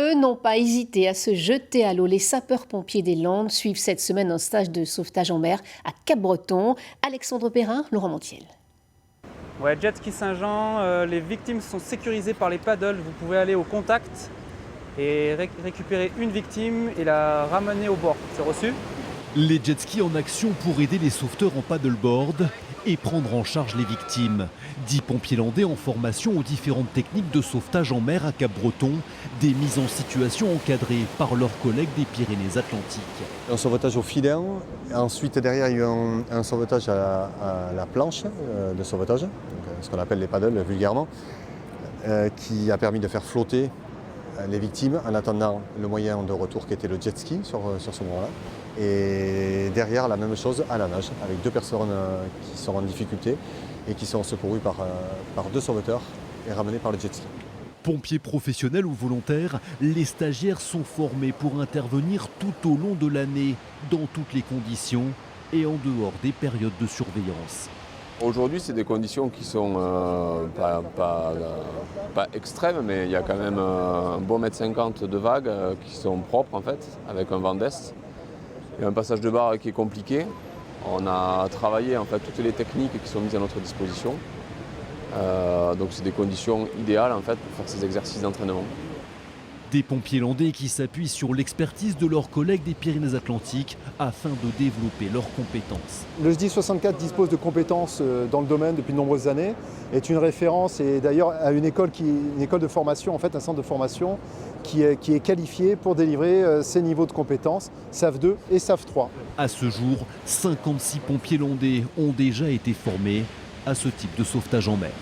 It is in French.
Eux n'ont pas hésité à se jeter à l'eau. Les sapeurs-pompiers des Landes suivent cette semaine un stage de sauvetage en mer à Cap-Breton. Alexandre Perrin, Laurent Montiel. Ouais, Jet Ski Saint-Jean, les victimes sont sécurisées par les paddles. Vous pouvez aller au contact et récupérer une victime et la ramener au bord. C'est reçu ? Les jet skis en action pour aider les sauveteurs en paddleboard et prendre en charge les victimes. 10 pompiers landais en formation aux différentes techniques de sauvetage en mer à Cap-Breton, des mises en situation encadrées par leurs collègues des Pyrénées-Atlantiques. Un sauvetage au filet, ensuite derrière il y a eu un sauvetage à la planche de sauvetage, donc, ce qu'on appelle les paddles vulgairement, qui a permis de faire flotter les victimes en attendant le moyen de retour qui était le jet ski sur ce moment-là. Et derrière la même chose à la nage, avec 2 personnes qui sont en difficulté et qui sont secourues par 2 sauveteurs et ramenées par le jet ski. Pompiers professionnels ou volontaires, les stagiaires sont formés pour intervenir tout au long de l'année, dans toutes les conditions et en dehors des périodes de surveillance. Aujourd'hui, c'est des conditions qui sont pas extrêmes, mais il y a quand même un bon 1,50 m de vagues qui sont propres en fait, avec un vent d'est. Il y a un passage de barre qui est compliqué. On a travaillé en fait toutes les techniques qui sont mises à notre disposition. Donc c'est des conditions idéales en fait pour faire ces exercices d'entraînement. Des pompiers landais qui s'appuient sur l'expertise de leurs collègues des Pyrénées-Atlantiques afin de développer leurs compétences. Le SDIS 64 dispose de compétences dans le domaine depuis de nombreuses années, est une référence et d'ailleurs à une école de formation, en fait un centre de formation qui est qualifié pour délivrer ces niveaux de compétences, SAF 2 et SAF 3. À ce jour, 56 pompiers landais ont déjà été formés à ce type de sauvetage en mer.